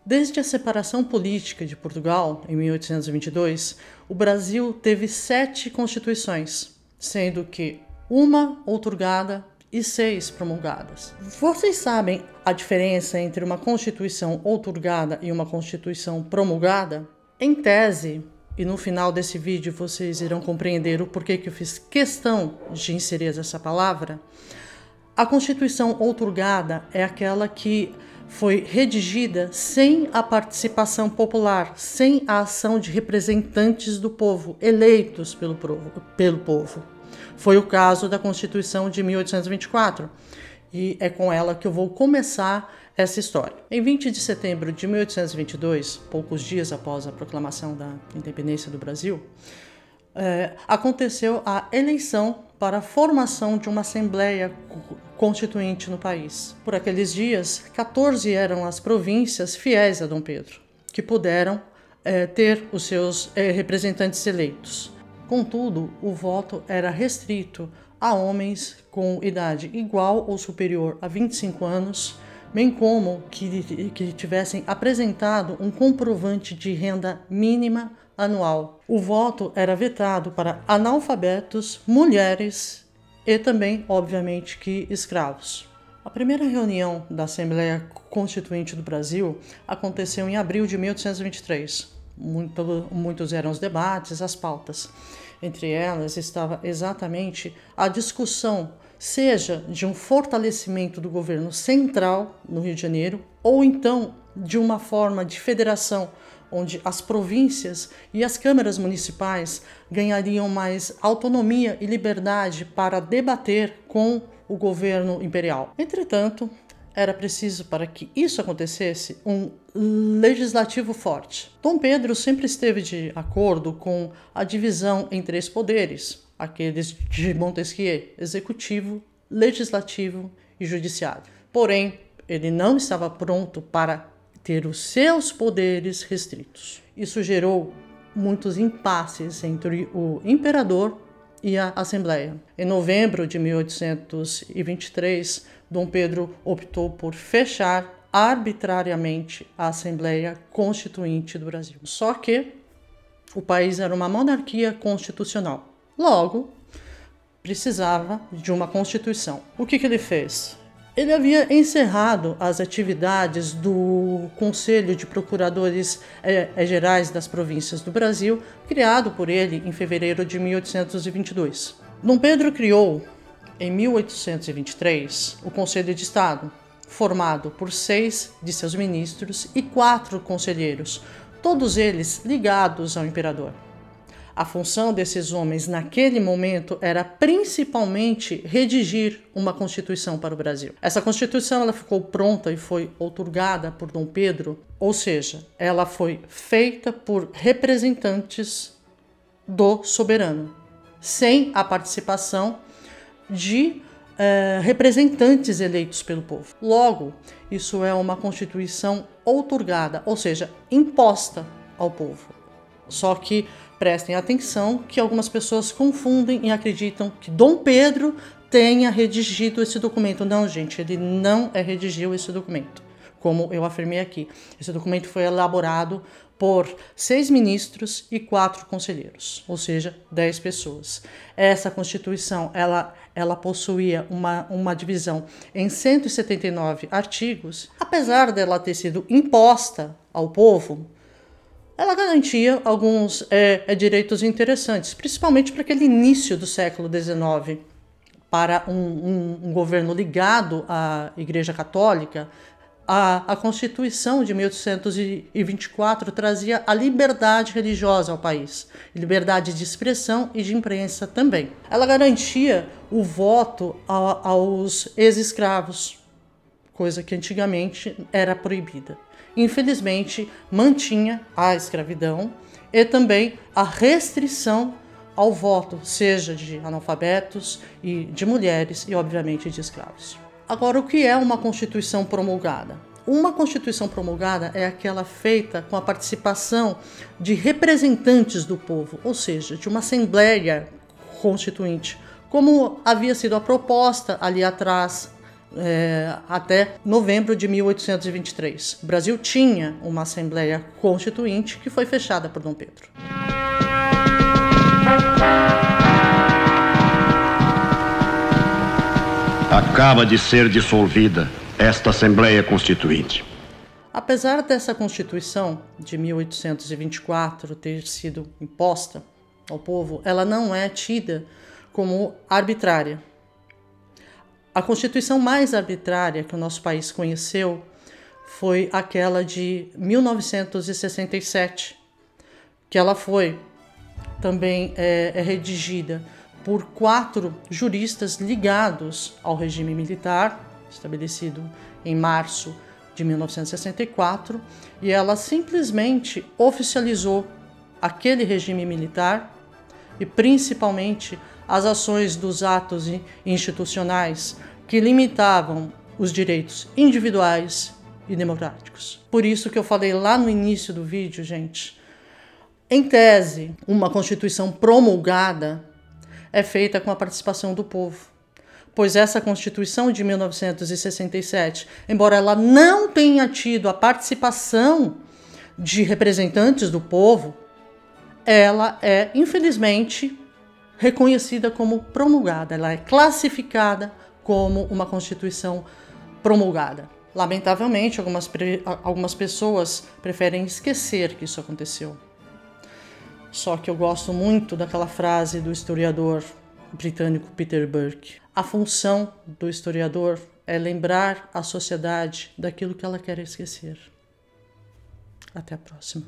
Desde a separação política de Portugal, em 1822, o Brasil teve 7 constituições, sendo que uma outorgada e 6 promulgadas. Vocês sabem a diferença entre uma Constituição outorgada e uma Constituição promulgada? Em tese, e no final desse vídeo vocês irão compreender o porquê que eu fiz questão de inserir essa palavra, a Constituição outorgada é aquela que foi redigida sem a participação popular, sem a ação de representantes do povo, eleitos pelo povo. Foi o caso da Constituição de 1824, e é com ela que eu vou começar essa história. Em 20 de setembro de 1822, poucos dias após a proclamação da independência do Brasil, aconteceu a eleição para a formação de uma Assembleia Constituinte no país. Por aqueles dias, 14 eram as províncias fiéis a Dom Pedro, que puderam ter os seus representantes eleitos. Contudo, o voto era restrito a homens com idade igual ou superior a 25 anos, bem como que tivessem apresentado um comprovante de renda mínima anual. O voto era vetado para analfabetos, mulheres e também, obviamente, que escravos. A primeira reunião da Assembleia Constituinte do Brasil aconteceu em abril de 1823. Muitos eram os debates, as pautas. Entre elas estava exatamente a discussão, seja de um fortalecimento do governo central no Rio de Janeiro, ou então de uma forma de federação, onde as províncias e as câmaras municipais ganhariam mais autonomia e liberdade para debater com o governo imperial. Entretanto, era preciso, para que isso acontecesse, um legislativo forte. Dom Pedro sempre esteve de acordo com a divisão em 3 poderes, aqueles de Montesquieu: executivo, legislativo e judiciário. Porém, ele não estava pronto para ter os seus poderes restritos. Isso gerou muitos impasses entre o imperador e a Assembleia. Em novembro de 1823, Dom Pedro optou por fechar arbitrariamente a Assembleia Constituinte do Brasil. Só que o país era uma monarquia constitucional. Logo, precisava de uma Constituição. O que ele fez? Ele havia encerrado as atividades do Conselho de Procuradores Gerais das Províncias do Brasil, criado por ele em fevereiro de 1822. Dom Pedro criou, em 1823, o Conselho de Estado, formado por 6 de seus ministros e 4 conselheiros, todos eles ligados ao imperador. A função desses homens naquele momento era principalmente redigir uma Constituição para o Brasil. Essa Constituição ela ficou pronta e foi outorgada por Dom Pedro, ou seja, ela foi feita por representantes do soberano, sem a participação de representantes eleitos pelo povo. Logo, isso é uma Constituição outorgada, ou seja, imposta ao povo. Só que prestem atenção que algumas pessoas confundem e acreditam que Dom Pedro tenha redigido esse documento. Não, gente, ele não redigiu esse documento. Como eu afirmei aqui, esse documento foi elaborado por 6 ministros e 4 conselheiros, ou seja, 10 pessoas. Essa Constituição, ela possuía uma divisão em 179 artigos. Apesar dela ter sido imposta ao povo, ela garantia alguns direitos interessantes, principalmente para aquele início do século XIX. Para um governo ligado à Igreja Católica, a Constituição de 1824 trazia a liberdade religiosa ao país, liberdade de expressão e de imprensa também. Ela garantia o voto aos ex-escravos, coisa que antigamente era proibida. Infelizmente, mantinha a escravidão e também a restrição ao voto, seja de analfabetos e de mulheres e, obviamente, de escravos. Agora, o que é uma Constituição promulgada? Uma Constituição promulgada é aquela feita com a participação de representantes do povo, ou seja, de uma Assembleia Constituinte, como havia sido a proposta ali atrás até novembro de 1823. O Brasil tinha uma Assembleia Constituinte que foi fechada por Dom Pedro. Acaba de ser dissolvida esta Assembleia Constituinte. Apesar dessa Constituição de 1824 ter sido imposta ao povo, ela não é tida como arbitrária. A Constituição mais arbitrária que o nosso país conheceu foi aquela de 1967, que ela foi também redigida por 4 juristas ligados ao regime militar, estabelecido em março de 1964, e ela simplesmente oficializou aquele regime militar e principalmente as ações dos atos institucionais que limitavam os direitos individuais e democráticos. Por isso que eu falei lá no início do vídeo, gente, em tese, uma Constituição promulgada é feita com a participação do povo. Pois essa Constituição de 1967, embora ela não tenha tido a participação de representantes do povo, ela é, infelizmente, reconhecida como promulgada. Ela é classificada como uma Constituição promulgada. Lamentavelmente, algumas pessoas preferem esquecer que isso aconteceu. Só que eu gosto muito daquela frase do historiador britânico Peter Burke. A função do historiador é lembrar a sociedade daquilo que ela quer esquecer. Até a próxima.